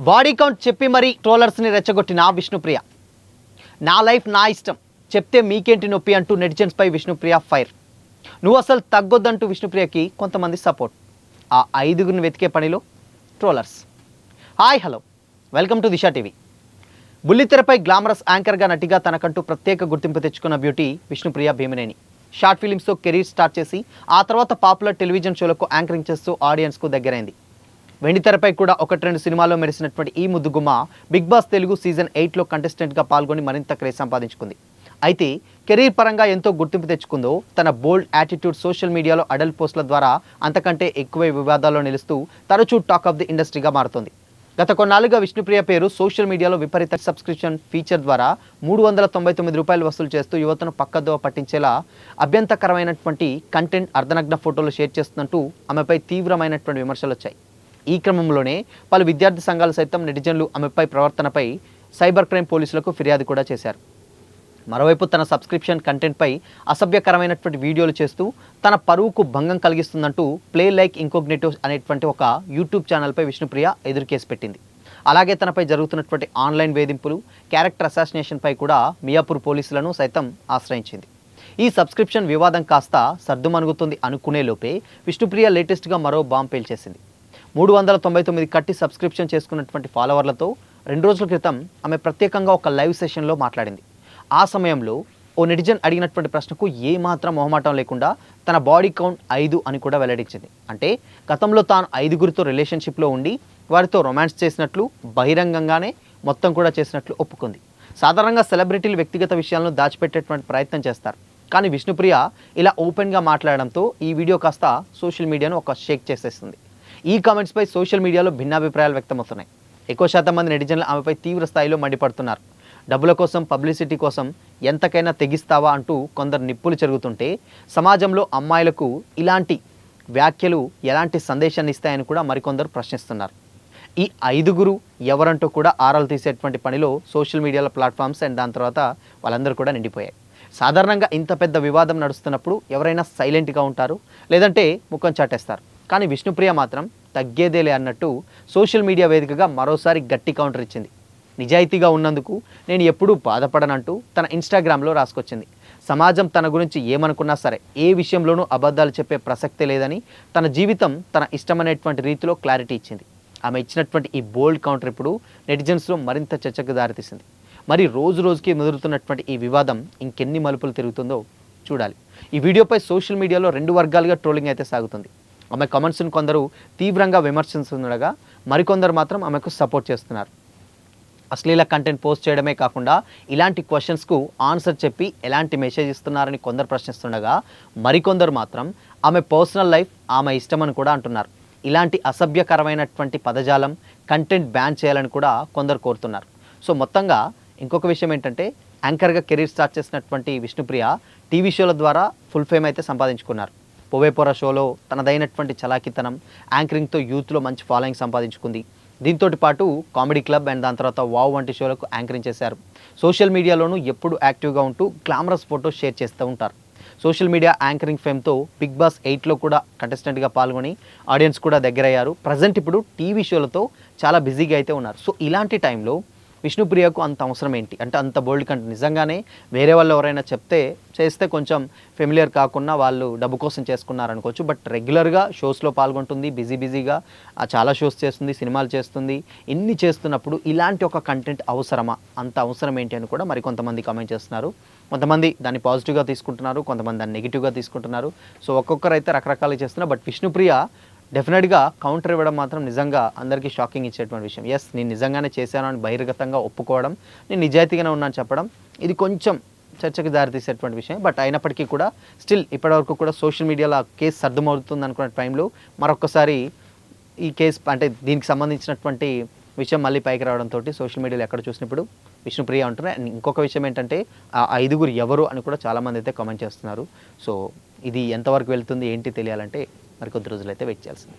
Body count చెప్పి మరీ ట్రోలర్స్ని రెచ్చగొట్టిన విష్ణుప్రియ. నా లైఫ్ నా ఇష్టం, చెప్తే మీకేంటి నొప్పి అంటూ నెటిజన్స్పై విష్ణుప్రియ ఫైర్. నువ్వు అసలు తగ్గొద్దంటూ విష్ణుప్రియకి కొంతమంది సపోర్ట్. ఆ ఐదుగురిని వెతికే పనిలో trollers. Hi hello, welcome to Disha TV. బుల్లితెరపై గ్లామరస్ యాంకర్గా నటిగా తనకంటూ ప్రత్యేక గుర్తింపు తెచ్చుకున్న బ్యూటీ విష్ణుప్రియ భీమనేని. షార్ట్ ఫిలిమ్స్తో కెరీర్ స్టార్ట్ చేసి ఆ తర్వాత పాపులర్ టెలివిజన్ షోలకు యాంకరింగ్ చేస్తూ ఆడియన్స్కు దగ్గరైంది. వెండితెరపై కూడా ఒకటి రెండు సినిమాల్లో మెరిసినటువంటి ఈ ముద్దుగుమ్మ బిగ్ బాస్ తెలుగు సీజన్ 8లో కంటెస్టెంట్గా పాల్గొని మరింత క్రేజ్ సంపాదించుకుంది. అయితే కెరీర్ పరంగా ఎంతో గుర్తింపు తెచ్చుకుందో తన బోల్డ్ యాటిట్యూడ్ సోషల్ మీడియాలో అడల్ట్ పోస్టుల ద్వారా అంతకంటే ఎక్కువ వివాదాల్లో నిలుస్తూ తరచూ టాక్ ఆఫ్ ది ఇండస్ట్రీగా మారుతోంది. గత కొన్నాళ్ళుగా విష్ణుప్రియ పేరు సోషల్ మీడియాలో విపరీత సబ్స్క్రిప్షన్ ఫీచర్ ద్వారా ₹399 వసూలు చేస్తూ యువతను పక్కదోవ పట్టించేలా అభ్యంతరకరమైనటువంటి కంటెంట్, అర్ధనగ్న ఫోటోలు షేర్ చేస్తున్నట్టు ఆమెపై తీవ్రమైనటువంటి విమర్శలు వచ్చాయి. ఈ క్రమంలోనే పలు విద్యార్థి సంఘాలు సైతం నెటిజన్లు ఆమెపై ప్రవర్తనపై సైబర్ క్రైమ్ పోలీసులకు ఫిర్యాదు కూడా చేశారు. మరోవైపు తన సబ్స్క్రిప్షన్ కంటెంట్పై అసభ్యకరమైనటువంటి వీడియోలు చేస్తూ తన పరువుకు భంగం కలిగిస్తుందంటూ ప్లే లైక్ ఇంకోగ్నేటివ్ అనేటువంటి ఒక యూట్యూబ్ ఛానల్పై విష్ణుప్రియ ఎదురు కేసు పెట్టింది. అలాగే తనపై జరుగుతున్నటువంటి ఆన్లైన్ వేధింపులు, క్యారెక్టర్ అసాసినేషన్పై కూడా మియాపూర్ పోలీసులను సైతం ఆశ్రయించింది. ఈ సబ్స్క్రిప్షన్ వివాదం కాస్త సర్దుమణుగుతుంది అనుకునే లోపే విష్ణుప్రియ లేటెస్ట్గా మరో బాంబ్ పేల్చేసింది. 399 కట్టి సబ్స్క్రిప్షన్ చేసుకున్నటువంటి ఫాలోవర్లతో 2 రోజుల క్రితం ఆమె ప్రత్యేకంగా ఒక లైవ్ సెషన్లో మాట్లాడింది. ఆ సమయంలో ఓ నెటిజన్ అడిగినటువంటి ప్రశ్నకు ఏమాత్రం మొహమాటం లేకుండా తన బాడీ కౌంట్ 5 అని కూడా వెల్లడించింది. అంటే గతంలో తాను 5గురితో రిలేషన్షిప్లో ఉండి వారితో రొమాన్స్ చేసినట్లు బహిరంగంగానే మొత్తం కూడా చేసినట్లు ఒప్పుకుంది. సాధారణంగా సెలబ్రిటీలు వ్యక్తిగత విషయాలను దాచిపెట్టేటువంటి ప్రయత్నం చేస్తారు. కానీ విష్ణుప్రియ ఇలా ఓపెన్గా మాట్లాడడంతో ఈ వీడియో కాస్త సోషల్ మీడియాను ఒక షేక్ చేసేస్తుంది. ఈ కామెంట్స్పై సోషల్ మీడియాలో భిన్నాభిప్రాయాలు వ్యక్తమవుతున్నాయి. ఎక్కువ శాతం మంది నెటిజన్లు ఆమెపై తీవ్ర స్థాయిలో మండిపడుతున్నారు. డబ్బుల కోసం, పబ్లిసిటీ కోసం ఎంతకైనా తెగిస్తావా అంటూ కొందరు నిప్పులు చెరుగుతుంటే సమాజంలో అమ్మాయిలకు ఇలాంటి వ్యాఖ్యలు ఎలాంటి సందేశాన్ని ఇస్తాయని కూడా మరికొందరు ప్రశ్నిస్తున్నారు. ఈ 5గురు ఎవరంటూ కూడా ఆరాలు తీసేటువంటి పనిలో సోషల్ మీడియాలో ప్లాట్ఫామ్స్ అండ్ దాని తర్వాత వాళ్ళందరూ కూడా నిండిపోయాయి. సాధారణంగా ఇంత పెద్ద వివాదం నడుస్తున్నప్పుడు ఎవరైనా సైలెంట్గా ఉంటారు, లేదంటే ముఖం చాటేస్తారు. కానీ విష్ణుప్రియ మాత్రం తగ్గేదేలే అన్నట్టు సోషల్ మీడియా వేదికగా మరోసారి గట్టి కౌంటర్ ఇచ్చింది. నిజాయితీగా ఉన్నందుకు నేను ఎప్పుడూ బాధపడనంటూ తన ఇన్స్టాగ్రామ్లో రాసుకొచ్చింది. సమాజం తన గురించి ఏమనుకున్నా సరే ఏ విషయంలోనూ అబద్ధాలు చెప్పే ప్రసక్తే లేదని, తన జీవితం తన ఇష్టమనేటువంటి రీతిలో క్లారిటీ ఇచ్చింది. ఆమె ఇచ్చినటువంటి ఈ బోల్డ్ కౌంటర్ ఇప్పుడు నెటిజన్స్లో మరింత చర్చకు దారితీసింది. మరి రోజు రోజుకి ముదురుతున్నటువంటి ఈ వివాదం ఇంకెన్ని మలుపులు తిరుగుతుందో చూడాలి. ఈ వీడియోపై సోషల్ మీడియాలో 2 వర్గాలుగా ట్రోలింగ్ అయితే సాగుతుంది. ఆమె కామెంట్స్ను కొందరు తీవ్రంగా విమర్శిస్తుండగా మరికొందరు మాత్రం ఆమెకు సపోర్ట్ చేస్తున్నారు. అశ్లీల కంటెంట్ పోస్ట్ చేయడమే కాకుండా ఇలాంటి క్వశ్చన్స్కు ఆన్సర్ చెప్పి ఎలాంటి మెసేజ్ ఇస్తున్నారని కొందరు ప్రశ్నిస్తుండగా మరికొందరు మాత్రం ఆమె పర్సనల్ లైఫ్ ఆమె ఇష్టమని కూడా అంటున్నారు. ఇలాంటి అసభ్యకరమైనటువంటి పదజాలం, కంటెంట్ బ్యాన్ చేయాలని కూడా కొందరు కోరుతున్నారు. సో మొత్తంగా ఇంకొక విషయం ఏంటంటే, యాంకర్గా కెరీర్ స్టార్ట్ చేసినటువంటి విష్ణుప్రియ టీవీ షోల ద్వారా ఫుల్ ఫేమ్ అయితే సంపాదించుకున్నారు. పొవేపోరా షోలో తనదైనటువంటి చలాకితనం, యాంకరింగ్తో యూత్లో మంచి ఫాలోయింగ్ సంపాదించుకుంది. దీంతో పాటు కామెడీ క్లబ్ అండ్ దాని తర్వాత వావ్ వంటి షోలకు యాంకరింగ్ చేశారు. సోషల్ మీడియాలోనూ ఎప్పుడు యాక్టివ్గా ఉంటూ గ్లామరస్ ఫోటోస్ షేర్ చేస్తూ ఉంటారు. సోషల్ మీడియా యాంకరింగ్ ఫేమ్తో బిగ్ బాస్ 8లో కూడా కంటెస్టెంట్గా పాల్గొని ఆడియన్స్ కూడా దగ్గరయ్యారు. ప్రజెంట్ ఇప్పుడు టీవీ షోలతో చాలా బిజీగా అయితే ఉన్నారు. సో ఇలాంటి టైంలో విష్ణుప్రియకు అంత అవసరం ఏంటి అంటే, అంత బోల్డ్ కంటెంట్ నిజంగానే వేరే వాళ్ళు ఎవరైనా చేస్తే కొంచెం ఫెమిలియర్ కాకుండా వాళ్ళు డబ్బు కోసం చేసుకున్నారనుకోవచ్చు. బట్ రెగ్యులర్గా షోస్లో పాల్గొంటుంది, బిజీగా చాలా షోస్ చేస్తుంది, సినిమాలు చేస్తుంది. ఇన్ని చేస్తున్నప్పుడు ఇలాంటి ఒక కంటెంట్ అవసరమా, అంత అవసరం ఏంటి అని కూడా మరి కొంతమంది కామెంట్ చేస్తున్నారు. కొంతమంది దాన్ని పాజిటివ్గా తీసుకుంటున్నారు, కొంతమంది దాన్ని నెగిటివ్గా తీసుకుంటున్నారు. సో ఒక్కొక్కరైతే రకరకాలుగా చేస్తున్నారు. బట్ విష్ణుప్రియ డెఫినెట్గా కౌంటర్ ఇవ్వడం మాత్రం నిజంగా అందరికీ షాకింగ్ ఇచ్చేటువంటి విషయం. ఎస్, నేను నిజంగానే చేశాను అని బహిర్గతంగా ఒప్పుకోవడం, నేను నిజాయితీగానే ఉన్నాను చెప్పడం, ఇది కొంచెం చర్చకు దారితీసేటువంటి విషయం. బట్ అయినప్పటికీ కూడా స్టిల్ ఇప్పటివరకు కూడా సోషల్ మీడియాలో కేసు సర్దుమవుతుంది అనుకున్న టైంలో మరొకసారి ఈ కేసు అంటే దీనికి సంబంధించినటువంటి విషయం మళ్ళీ పైకి రావడంతో సోషల్ మీడియాలో ఎక్కడ చూసినప్పుడు విష్ణుప్రియ అంటున్నారు. అండ్ ఇంకొక విషయం ఏంటంటే, ఆ 5గురు ఎవరు అని కూడా చాలామంది అయితే కామెంట్ చేస్తున్నారు. సో ఇది ఎంతవరకు వెళ్తుంది ఏంటి తెలియాలంటే మరి కొద్ది రోజులైతే వెయిట్ చేయాల్సింది.